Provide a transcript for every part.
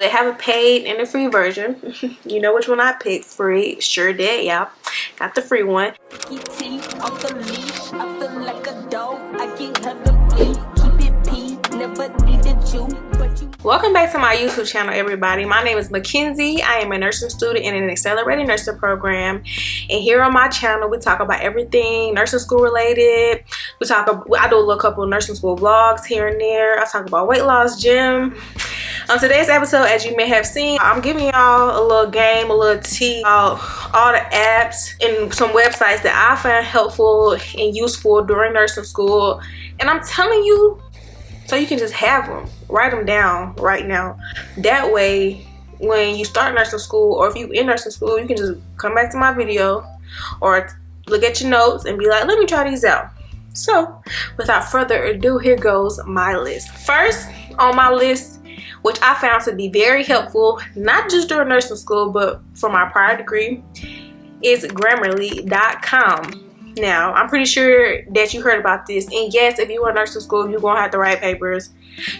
They have a paid and a free version. You know which one I picked. Free. Sure did, yeah. Got the free one. Welcome back to my YouTube channel, everybody. My name is Mackenzie. I am a nursing student in an accelerated nursing program. And here on my channel, we talk about everything nursing school related. I do a little couple of nursing school vlogs here and there. I talk about weight loss, gym. On today's episode, as you may have seen, I'm giving y'all a little game, a little tea about all the apps and some websites that I found helpful and useful during nursing school. And I'm telling you, so you can just have them, write them down right now. That way, when you start nursing school, or if you're in nursing school, you can just come back to my video or look at your notes and be like, let me try these out. So, without further ado, here goes my list. First on my list, which I found to be very helpful, not just during nursing school, but for my prior degree, is Grammarly.com. Now, I'm pretty sure that you heard about this. And yes, if you are in nursing school, you're going to have to write papers.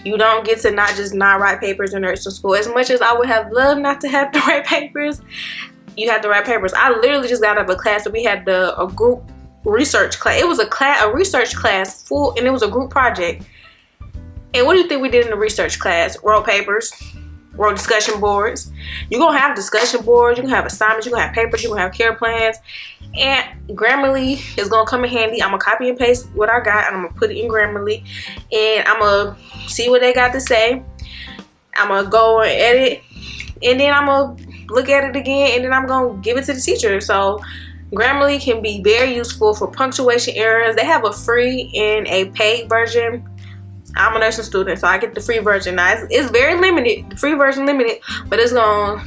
You don't get to not write papers in nursing school. As much as I would have loved not to have to write papers, you have to write papers. I literally just got out of a class that we had a group research class. It was a research class full, and it was a group project. And what do you think we did in the research class? Wrote papers, wrote discussion boards. You're going to have discussion boards, you're going to have assignments, you're going to have papers, you're going to have care plans. And Grammarly is going to come in handy. I'm going to copy and paste what I got, and I'm going to put it in Grammarly. And I'm going to see what they got to say. I'm going to go and edit. And then I'm going to look at it again, and then I'm going to give it to the teacher. So Grammarly can be very useful for punctuation errors. They have a free and a paid version. I'm a nursing student, so I get the free version. Now it's very limited, the free version limited, but it's gonna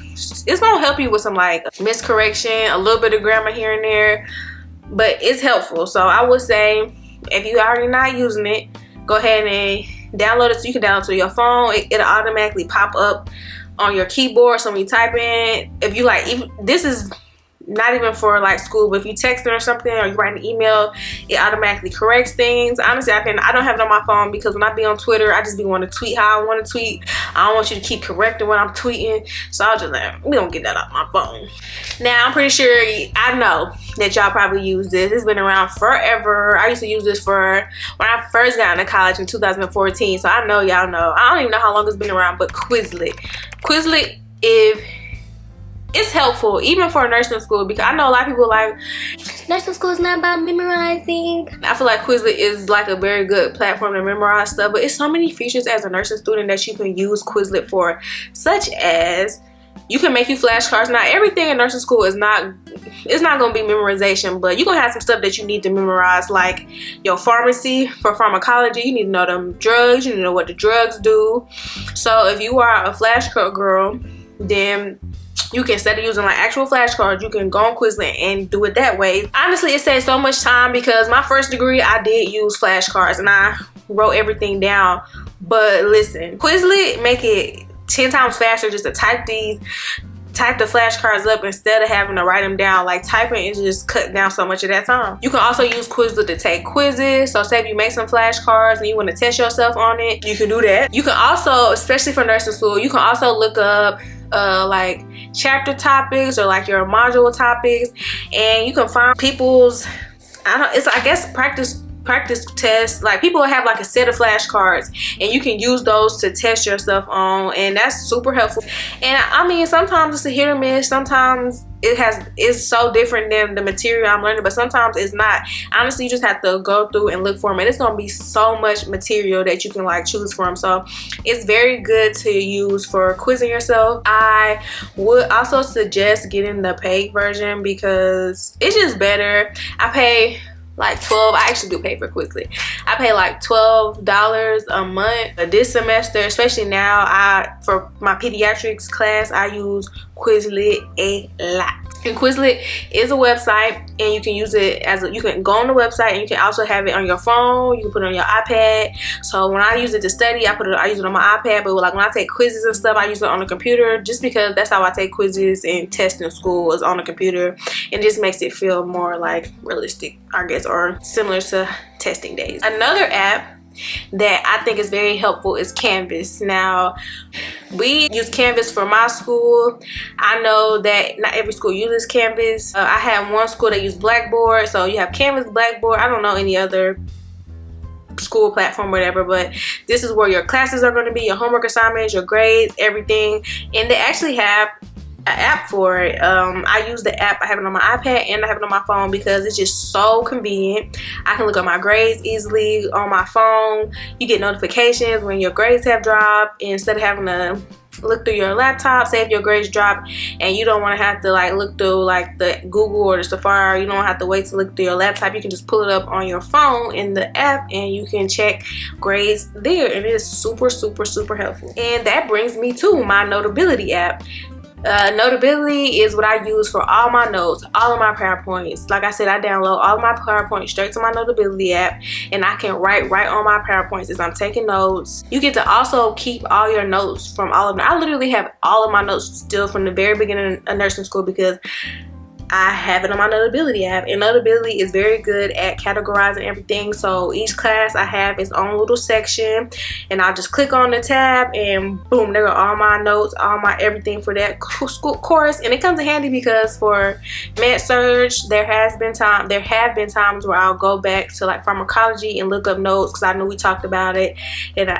help you with some like miscorrection, a little bit of grammar here and there, but it's helpful. So I would say if you already not using it, go ahead and download it. So you can download it to your phone. It'll automatically pop up on your keyboard. So when you type in, if you like, this is not even for like school, but if you text or something, or you write an email, it automatically corrects things. Honestly, I don't have it on my phone, because when I be on Twitter, I just be want to tweet how I want to tweet. I don't want you to keep correcting what I'm tweeting, so I'll just like, we don't get that off my phone. Now, I'm pretty sure I know that y'all probably use this. It's been around forever. I used to use this for when I first got into college in 2014, so I know y'all know. I don't even know how long it's been around, but Quizlet, it's helpful even for nursing school, because I know a lot of people like nursing school is not about memorizing. I feel like Quizlet is like a very good platform to memorize stuff, but it's so many features as a nursing student that you can use Quizlet for, such as you can make you flashcards. Now, everything in nursing school is not going to be memorization, but you're going to have some stuff that you need to memorize, like your pharmacy. For pharmacology, you need to know them drugs, you need to know what the drugs do. So if you are a flashcard girl, then you can, instead of using like actual flashcards, you can go on Quizlet and do it that way. Honestly, it saves so much time, because my first degree, I did use flashcards and I wrote everything down. But listen, Quizlet make it 10 times faster just to type the flashcards up instead of having to write them down. Like, typing is just cut down so much of that time. You can also use Quizlet to take quizzes. So say if you make some flashcards and you want to test yourself on it, you can do that. You can also, especially for nursing school, you can also look up like chapter topics or like your module topics, and you can find people's, I guess practice tests. Like, people have like a set of flashcards, and you can use those to test yourself on, and that's super helpful. And I mean, sometimes it's a hit or miss. Sometimes it's so different than the material I'm learning, but sometimes it's not. Honestly, you just have to go through and look for them, and it's gonna be so much material that you can like choose from. So it's very good to use for quizzing yourself. I would also suggest getting the paid version, because it's just better. I pay like I actually do pay for Quizlet. I pay like $12 a month. This semester, especially now, for my pediatrics class, I use Quizlet a lot. And Quizlet is a website, and you can use it you can go on the website, and you can also have it on your phone. You can put it on your iPad. So when I use it to study, I use it on my iPad. But like when I take quizzes and stuff, I use it on the computer, just because that's how I take quizzes and tests in school, is on the computer. And it just makes it feel more like realistic, I guess, or similar to testing days. Another app that I think is very helpful is Canvas. Now, we use Canvas for my school. I know that not every school uses Canvas. I had one school that used Blackboard, so you have Canvas, Blackboard. I don't know any other school platform, whatever, but this is where your classes are going to be, your homework assignments, your grades, everything. And they actually have an app for it. I use the app. I have it on my iPad and I have it on my phone because it's just so convenient. I can look at my grades easily on my phone. You get notifications when your grades have dropped instead of having to look through your laptop. Say if your grades drop and you don't want to have to like look through like the Google or the Safari, you don't have to wait to look through your laptop. You can just pull it up on your phone in the app and you can check grades there, and it is super helpful. And that brings me to my Notability app. Notability is what I use for all my notes, all of my PowerPoints. Like I said, I download all of my PowerPoints straight to my Notability app, and I can write right on my PowerPoints as I'm taking notes. You get to also keep all your notes from all of them. I literally have all of my notes still from the very beginning of nursing school because I have it on my Notability app, and Notability is very good at categorizing everything. So each class I have its own little section, and I'll just click on the tab and boom, there are all my notes, all my everything for that school course. And it comes in handy because for med surg there have been times where I'll go back to like pharmacology and look up notes because I knew we talked about it, and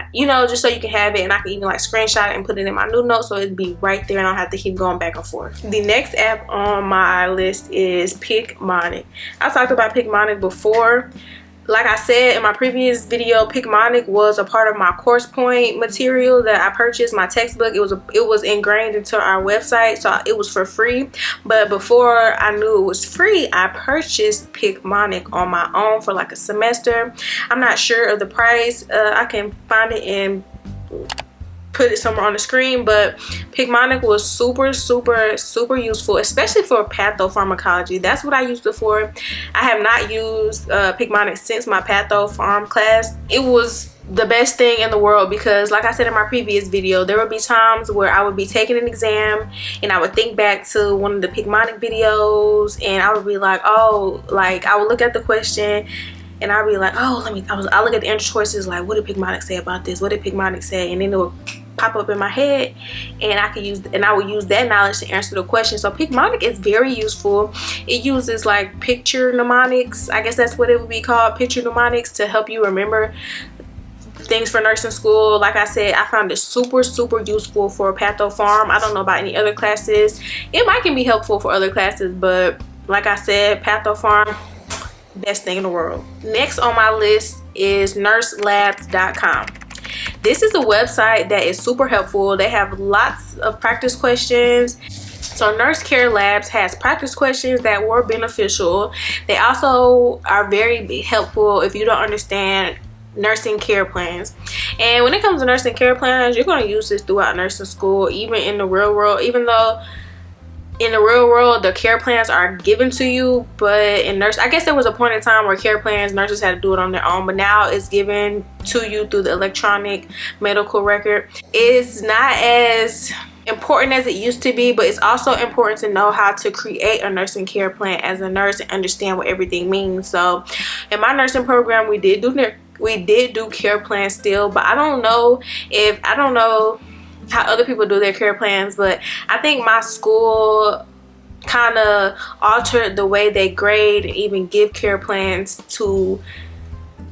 just so you can have it, and I can even like screenshot it and put it in my new notes so it'd be right there and I don't have to keep going back and forth. The next app on my list is Picmonic. I talked about Picmonic before. Like I said in my previous video, Picmonic was a part of my course point material that I purchased, my textbook. It was ingrained into our website, so it was for free. But before I knew it was free, I purchased Picmonic on my own for like a semester. I'm not sure of the price. I can find it and put it somewhere on the screen, but Picmonic was super useful, especially for pathopharmacology. That's what I used it for. I have not used Picmonic since my pathopharm class. It was the best thing in the world because, like I said in my previous video, there would be times where I would be taking an exam and I would think back to one of the Picmonic videos, and I would be like, oh, like I would look at the question and I'd be like, oh, I look at the answer choices, like, what did Picmonic say about this? What did Picmonic say? And then it would pop up in my head, and I would use that knowledge to answer the question. So Picmonic is very useful. It uses like picture mnemonics, I guess that's what it would be called, picture mnemonics, to help you remember things for nursing school. Like I said, I found it super useful for pathopharm. I don't know about any other classes. It might can be helpful for other classes, but like I said, pathopharm, best thing in the world. Next on my list is nurselabs.com. This is a website that is super helpful. They have lots of practice questions. So Nurse Care Labs has practice questions that were beneficial. They also are very helpful if you don't understand nursing care plans. And when it comes to nursing care plans, you're going to use this throughout nursing school, even in the real world, even though in the real world the care plans are given to you. But in I guess there was a point in time where care plans, nurses had to do it on their own, but now it's given to you through the electronic medical record. It's not as important as it used to be, but it's also important to know how to create a nursing care plan as a nurse and understand what everything means. So in my nursing program, we did do care plans still, but I don't know how other people do their care plans, but I think my school kind of altered the way they grade and even give care plans to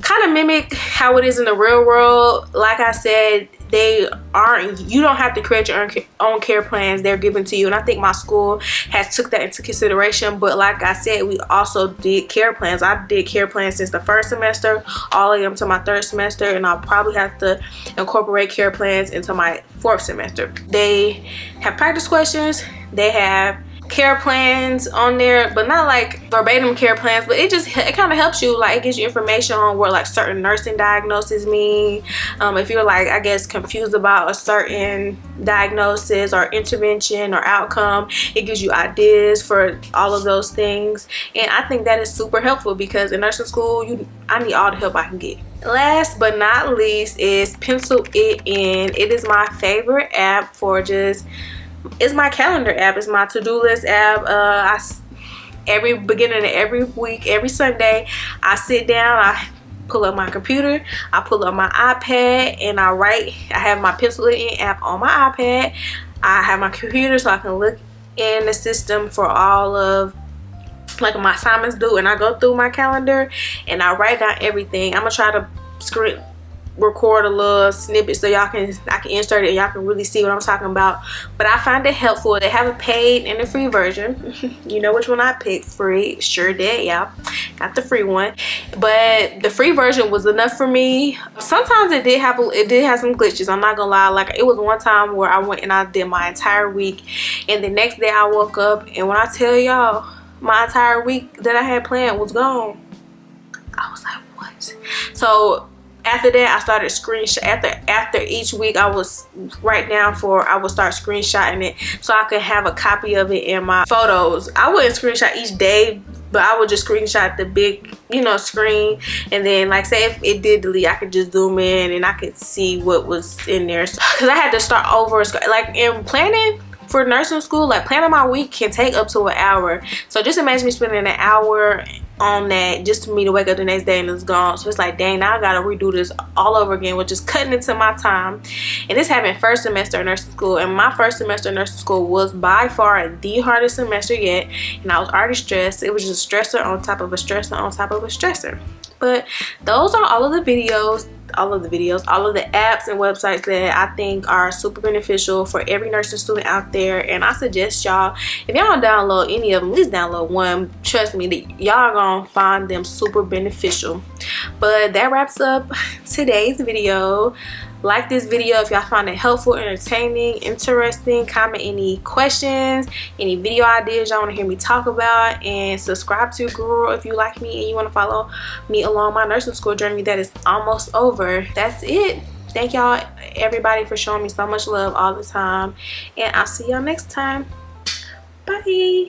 kind of mimic how it is in the real world. Like I said, you don't have to create your own care plans. They're given to you, and I think my school has took that into consideration. But like I said, we also did care plans. I did care plans since the first semester all the way up to my third semester, and I'll probably have to incorporate care plans into my fourth semester. They have practice questions, they have care plans on there, but not like verbatim care plans, but it kind of helps you, like it gives you information on what like certain nursing diagnoses mean. If you're like, I guess, confused about a certain diagnosis or intervention or outcome, it gives you ideas for all of those things. And I think that is super helpful because in nursing school, I need all the help I can get. Last but not least is Pencil It In. It is my favorite app for it's my calendar app. It's my to-do list app. Every beginning of every week, every Sunday, I sit down, I pull up my computer, I pull up my iPad, and I write. I have my pencil in app on my iPad. I have my computer so I can look in the system for all of like my assignments due, and I go through my calendar and I write down everything. I'm gonna try to record a little snippet so I can insert it and y'all can really see what I'm talking about. But I find it helpful. They have a paid and a free version. You know which one I picked. Free. Sure did. Yeah, got the free one, but the free version was enough for me. Sometimes it did have some glitches, I'm not gonna lie. Like, it was one time where I went and I did my entire week, and the next day I woke up, and when I tell y'all, my entire week that I had planned was gone. I was like, what? So after that, I started screenshot. After each week, I was write down I would start screenshotting it so I could have a copy of it in my photos. I wouldn't screenshot each day, but I would just screenshot the big, screen, and then, like, say if it did delete, I could just zoom in and I could see what was in there. Because I had to start over, like, in planning for nursing school. Like, planning my week can take up to an hour. So just imagine me spending an hour on that just for me to wake up the next day and it's gone. So it's like, dang, now I gotta redo this all over again, which is cutting into my time. And this happened first semester of nursing school, and my first semester of nursing school was by far the hardest semester yet, and I was already stressed. It was just stressor on top of a stressor on top of a stressor. But those are all of the videos, all of the apps and websites that I think are super beneficial for every nursing student out there. And I suggest y'all, if y'all don't download any of them, at least download one. Trust me, that y'all gonna find them super beneficial. But that wraps up today's video. Like this video if y'all find it helpful, entertaining, interesting. Comment any questions, any video ideas y'all want to hear me talk about, and subscribe to Guru if you like me and you want to follow me along my nursing school journey that is almost over. That's it. Thank y'all everybody for showing me so much love all the time, and I'll see y'all next time. Bye. I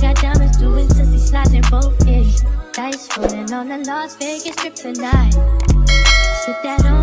got diamonds doing sissy slides in both ears. Dice rolling on the Las Vegas strip tonight. Sit that on